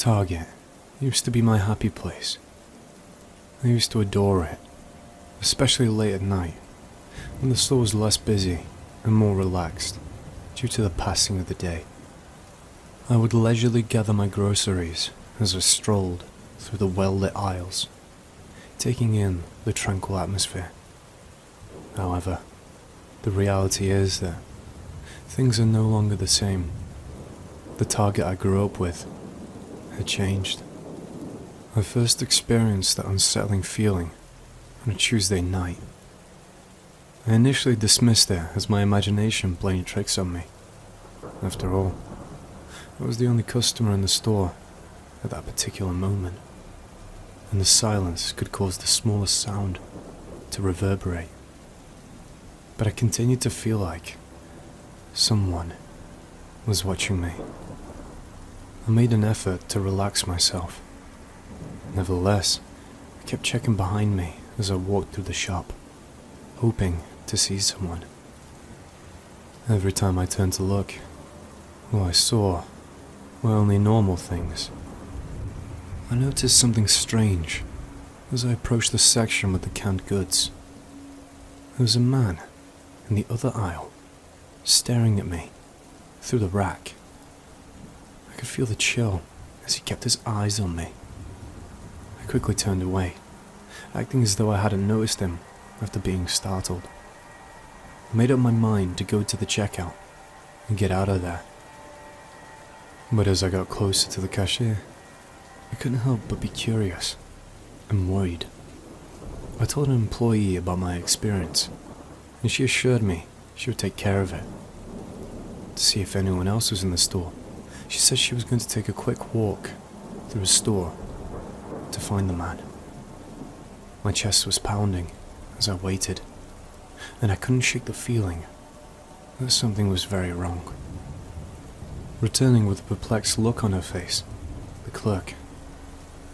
Target used to be my happy place. I used to adore it, especially late at night, when the store was less busy and more relaxed due to the passing of the day. I would leisurely gather my groceries as I strolled through the well-lit aisles, taking in the tranquil atmosphere. However, the reality is that things are no longer the same. The Target I grew up with had changed. I first experienced that unsettling feeling on a Tuesday night. I initially dismissed it as my imagination playing tricks on me. After all, I was the only customer in the store at that particular moment, and the silence could cause the smallest sound to reverberate. But I continued to feel like someone was watching me. I made an effort to relax myself. Nevertheless, I kept checking behind me as I walked through the shop, hoping to see someone. Every time I turned to look, all I saw were only normal things. I noticed something strange as I approached the section with the canned goods. There was a man in the other aisle, staring at me through the rack. I could feel the chill as he kept his eyes on me. I quickly turned away, acting as though I hadn't noticed him after being startled. I made up my mind to go to the checkout and get out of there. But as I got closer to the cashier, I couldn't help but be curious and worried. I told an employee about my experience, and she assured me she would take care of it. To see if anyone else was in the store, she said she was going to take a quick walk through the store to find the man. My chest was pounding as I waited, and I couldn't shake the feeling that something was very wrong. Returning with a perplexed look on her face, the clerk,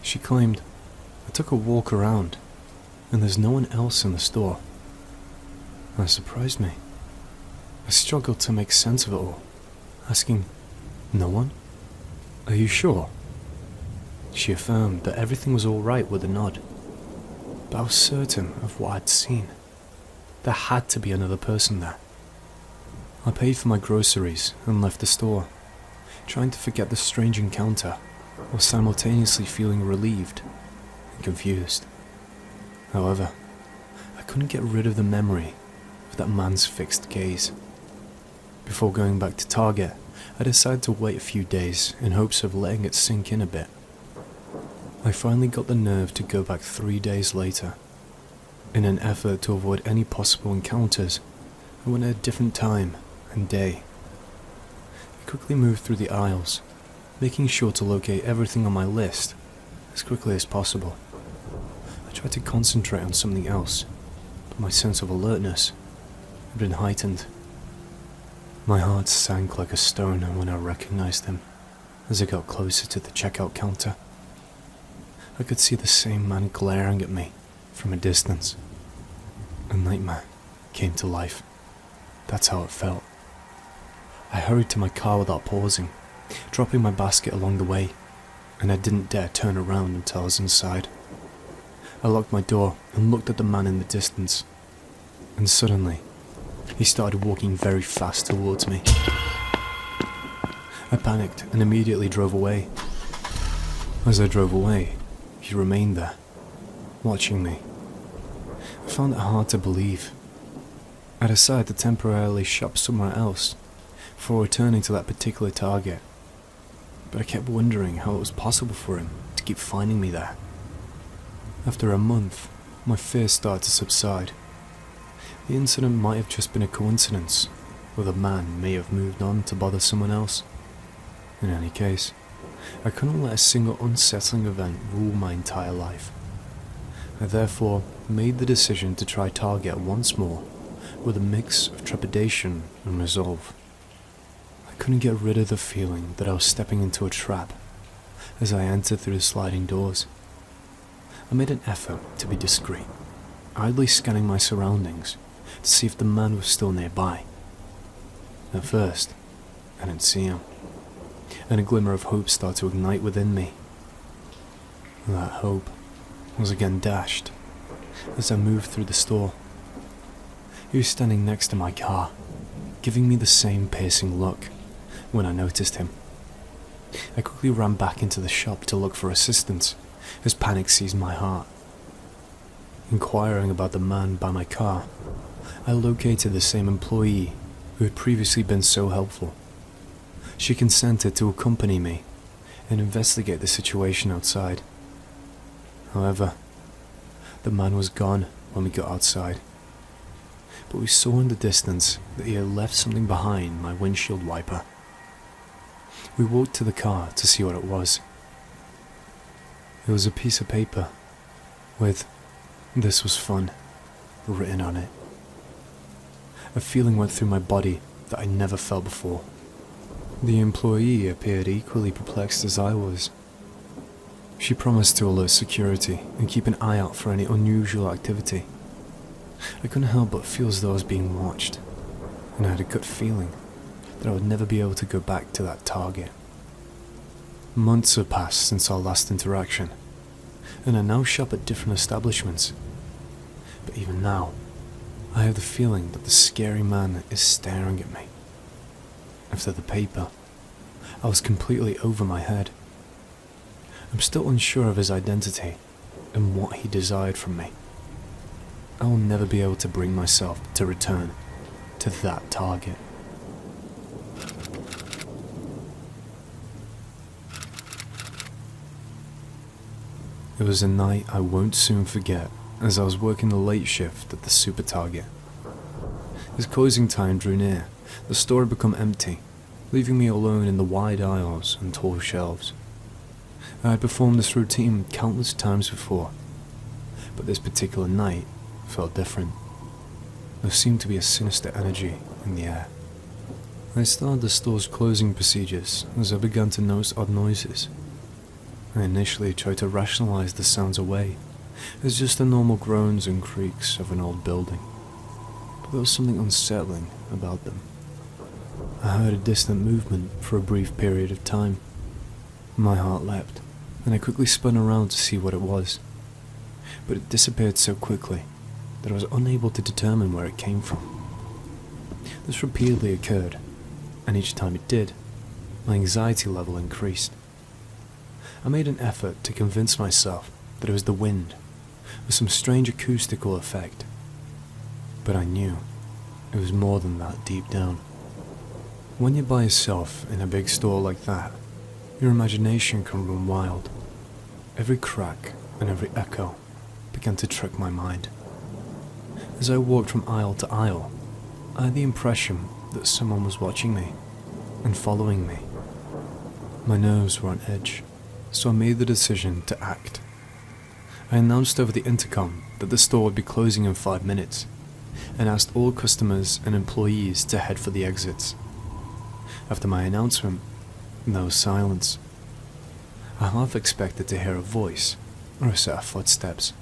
she claimed, "I took a walk around, and there's no one else in the store." That surprised me. I struggled to make sense of it all, asking, "No one? Are you sure?" She affirmed that everything was all right with a nod, but I was certain of what I'd seen. There had to be another person there. I paid for my groceries and left the store, trying to forget the strange encounter while simultaneously feeling relieved and confused. However, I couldn't get rid of the memory of that man's fixed gaze. Before going back to Target, I decided to wait a few days in hopes of letting it sink in a bit. I finally got the nerve to go back 3 days later. In an effort to avoid any possible encounters, I went at a different time and day. I quickly moved through the aisles, making sure to locate everything on my list as quickly as possible. I tried to concentrate on something else, but my sense of alertness had been heightened. My heart sank like a stone when I recognized him as I got closer to the checkout counter. I could see the same man glaring at me from a distance. A nightmare came to life. That's how it felt. I hurried to my car without pausing, dropping my basket along the way, and I didn't dare turn around until I was inside. I locked my door and looked at the man in the distance, and suddenly, he started walking very fast towards me. I panicked and immediately drove away. As I drove away, he remained there, watching me. I found it hard to believe. I decided to temporarily shop somewhere else before returning to that particular Target, but I kept wondering how it was possible for him to keep finding me there. After a month, my fears started to subside. The incident might have just been a coincidence, or the man may have moved on to bother someone else. In any case, I couldn't let a single unsettling event rule my entire life. I therefore made the decision to try Target once more with a mix of trepidation and resolve. I couldn't get rid of the feeling that I was stepping into a trap as I entered through the sliding doors. I made an effort to be discreet, idly scanning my surroundings to see if the man was still nearby. At first, I didn't see him. and a glimmer of hope started to ignite within me. That hope was again dashed as I moved through the store. He was standing next to my car, giving me the same piercing look when I noticed him. I quickly ran back into the shop to look for assistance as panic seized my heart. Inquiring about the man by my car, I located the same employee who had previously been so helpful. She consented to accompany me and investigate the situation outside. However, the man was gone when we got outside, but we saw in the distance that he had left something behind my windshield wiper. We walked to the car to see what it was. It was a piece of paper with "This was fun" written on it. A feeling went through my body that I never felt before. The employee appeared equally perplexed as I was. She promised to alert security and keep an eye out for any unusual activity. I couldn't help but feel as though I was being watched, and I had a gut feeling that I would never be able to go back to that target. Months have passed since our last interaction, and I now shop at different establishments. But even now, I have the feeling that the scary man is staring at me. After the paper, I was completely over my head. I'm still unsure of his identity and what he desired from me. I will never be able to bring myself to return to that target. It was a night I won't soon forget, as I was working the late shift at the Super Target. As closing time drew near, the store had become empty, leaving me alone in the wide aisles and tall shelves. I had performed this routine countless times before, but this particular night felt different. There seemed to be a sinister energy in the air. I started the store's closing procedures as I began to notice odd noises. I initially tried to rationalize the sounds away as just the normal groans and creaks of an old building, but there was something unsettling about them. I heard a distant movement for a brief period of time. My heart leapt, and I quickly spun around to see what it was, but it disappeared so quickly that I was unable to determine where it came from. This repeatedly occurred, and each time it did, my anxiety level increased. I made an effort to convince myself that it was the wind, with some strange acoustical effect, but I knew it was more than that deep down. When you're by yourself in a big store like that, your imagination can run wild. Every crack and every echo began to trick my mind. As I walked from aisle to aisle, I had the impression that someone was watching me and following me. My nerves were on edge, so I made the decision to act. I announced over the intercom that the store would be closing in 5 minutes, and asked all customers and employees to head for the exits. After my announcement, there was silence. I half expected to hear a voice or a set of footsteps,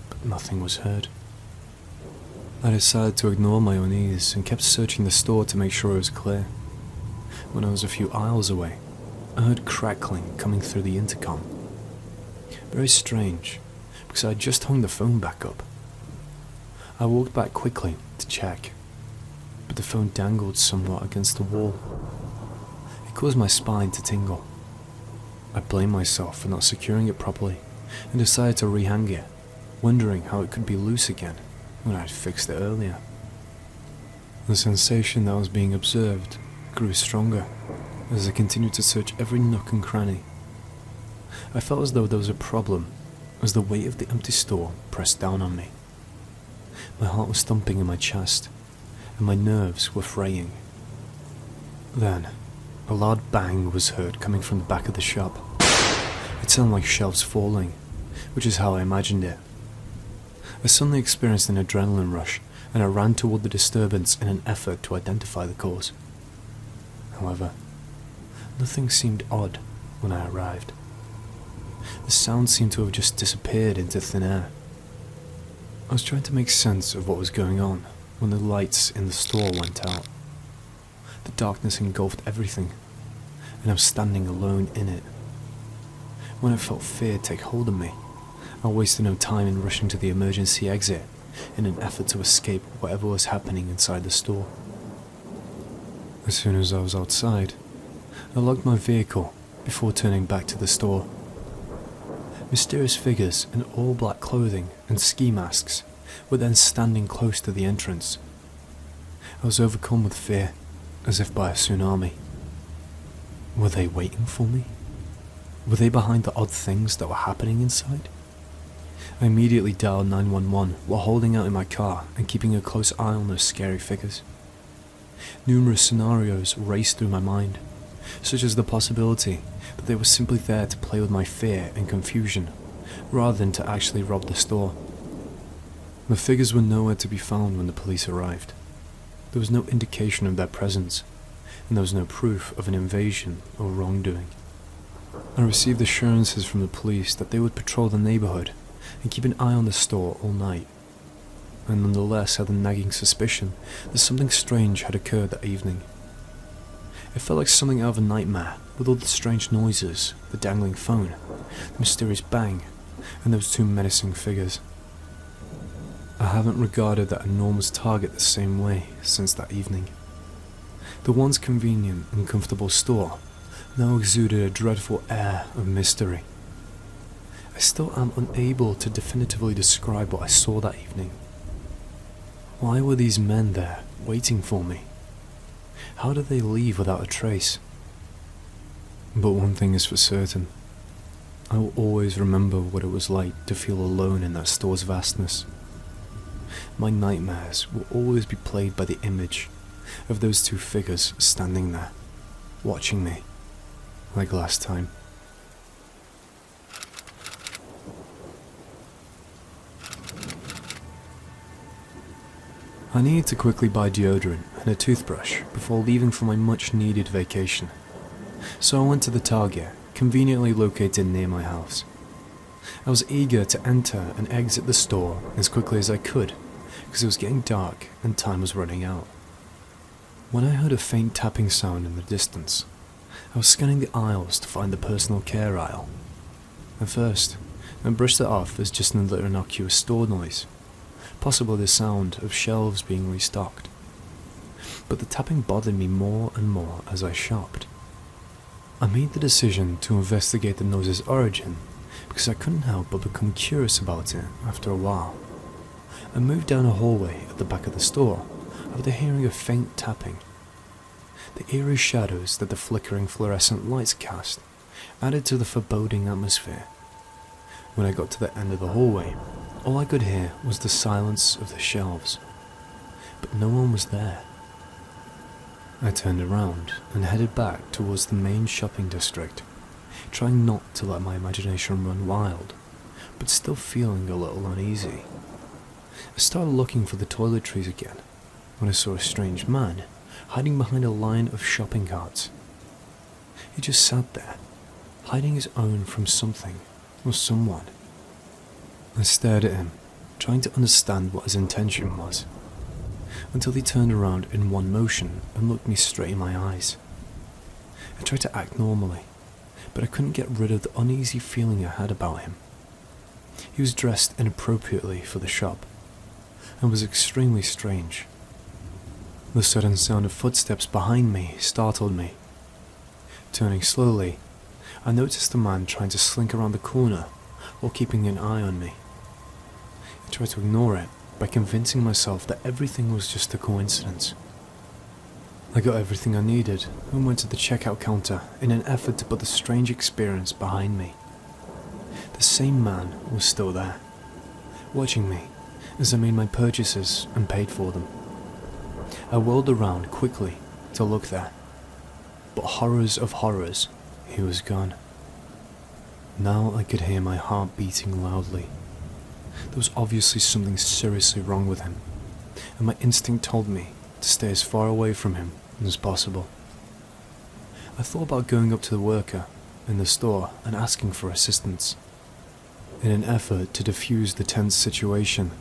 but nothing was heard. I decided to ignore my unease and kept searching the store to make sure it was clear. When I was a few aisles away, I heard crackling coming through the intercom. Very strange, because I had just hung the phone back up. I walked back quickly to check, but the phone dangled somewhat against the wall. It caused my spine to tingle. I blamed myself for not securing it properly and decided to rehang it, wondering how it could be loose again when I had fixed it earlier. The sensation that was being observed grew stronger as I continued to search every nook and cranny. I felt as though there was a problem as the weight of the empty store pressed down on me. My heart was thumping in my chest, and my nerves were fraying. Then, a loud bang was heard coming from the back of the shop. It sounded like shelves falling, which is how I imagined it. I suddenly experienced an adrenaline rush, and I ran toward the disturbance in an effort to identify the cause. However, nothing seemed odd when I arrived. The sound seemed to have just disappeared into thin air. I was trying to make sense of what was going on when the lights in the store went out. The darkness engulfed everything, and I was standing alone in it. When I felt fear take hold of me, I wasted no time in rushing to the emergency exit in an effort to escape whatever was happening inside the store. As soon as I was outside, I locked my vehicle before turning back to the store. Mysterious figures in all black clothing and ski masks were then standing close to the entrance. I was overcome with fear, as if by a tsunami. Were they waiting for me? Were they behind the odd things that were happening inside? I immediately dialed 911 while holding out in my car and keeping a close eye on those scary figures. Numerous scenarios raced through my mind, such as the possibility that they were simply there to play with my fear and confusion, rather than to actually rob the store. The figures were nowhere to be found when the police arrived. There was no indication of their presence, and there was no proof of an invasion or wrongdoing. I received assurances from the police that they would patrol the neighborhood and keep an eye on the store all night. I nonetheless had a nagging suspicion that something strange had occurred that evening. It felt like something out of a nightmare, with all the strange noises, the dangling phone, the mysterious bang, and those two menacing figures. I haven't regarded that enormous target the same way since that evening. The once convenient and comfortable store now exuded a dreadful air of mystery. I still am unable to definitively describe what I saw that evening. Why were these men there, waiting for me? How did they leave without a trace? But one thing is for certain. I will always remember what it was like to feel alone in that store's vastness. My nightmares will always be plagued by the image of those two figures standing there, watching me, like last time. I needed to quickly buy deodorant and a toothbrush before leaving for my much-needed vacation, so I went to the Target, conveniently located near my house. I was eager to enter and exit the store as quickly as I could, because it was getting dark and time was running out. When I heard a faint tapping sound in the distance, I was scanning the aisles to find the personal care aisle. At first, I brushed it off as just another innocuous store noise, possibly the sound of shelves being restocked. But the tapping bothered me more and more as I shopped. I made the decision to investigate the noise's origin because I couldn't help but become curious about it after a while. I moved down a hallway at the back of the store after hearing a faint tapping. The eerie shadows that the flickering fluorescent lights cast added to the foreboding atmosphere. When I got to the end of the hallway, all I could hear was the silence of the shelves, but no one was there. I turned around and headed back towards the main shopping district, trying not to let my imagination run wild, but still feeling a little uneasy. I started looking for the toiletries again, when I saw a strange man hiding behind a line of shopping carts. He just sat there, hiding his own from something or someone. I stared at him, trying to understand what his intention was, until he turned around in one motion and looked me straight in my eyes. I tried to act normally, but I couldn't get rid of the uneasy feeling I had about him. He was dressed inappropriately for the shop, and was extremely strange. The sudden sound of footsteps behind me startled me. Turning slowly, I noticed a man trying to slink around the corner while keeping an eye on me. I tried to ignore it by convincing myself that everything was just a coincidence. I got everything I needed and went to the checkout counter in an effort to put the strange experience behind me. The same man was still there, watching me as I made my purchases and paid for them. I whirled around quickly to look there, but horrors of horrors, he was gone. Now I could hear my heart beating loudly. There was obviously something seriously wrong with him, and my instinct told me to stay as far away from him as possible. I thought about going up to the worker in the store and asking for assistance. In an effort to defuse the tense situation,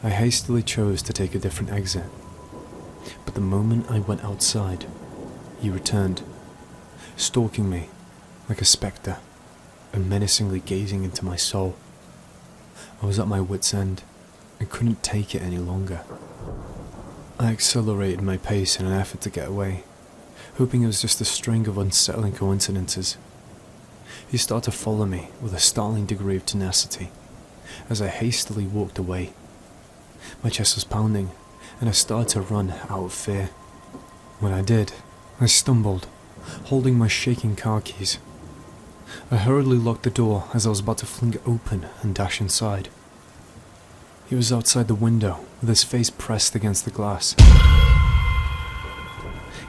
I hastily chose to take a different exit. But the moment I went outside, he returned, stalking me like a spectre and menacingly gazing into my soul. I was at my wit's end and couldn't take it any longer. I accelerated my pace in an effort to get away, hoping it was just a string of unsettling coincidences. He started to follow me with a startling degree of tenacity as I hastily walked away. My chest was pounding, and I started to run out of fear. When I did, I stumbled, holding my shaking car keys. I hurriedly locked the door as I was about to fling it open and dash inside. He was outside the window with his face pressed against the glass.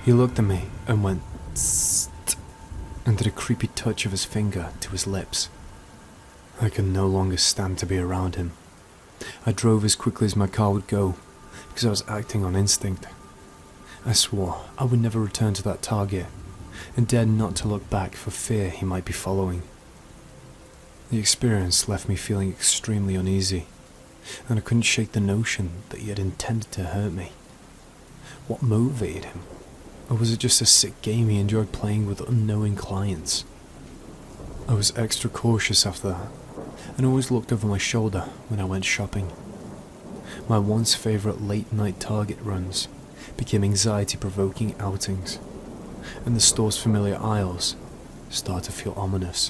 He looked at me and went tssst and did a creepy touch of his finger to his lips. I could no longer stand to be around him. I drove as quickly as my car would go because I was acting on instinct. I swore I would never return to that target and dared not to look back for fear he might be following. The experience left me feeling extremely uneasy, and I couldn't shake the notion that he had intended to hurt me. What motivated him? Or was it just a sick game he enjoyed playing with unknowing clients? I was extra cautious after that, and always looked over my shoulder when I went shopping. My once favourite late-night Target runs became anxiety-provoking outings, and the store's familiar aisles started to feel ominous.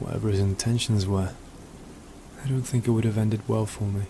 Whatever his intentions were, I don't think it would have ended well for me.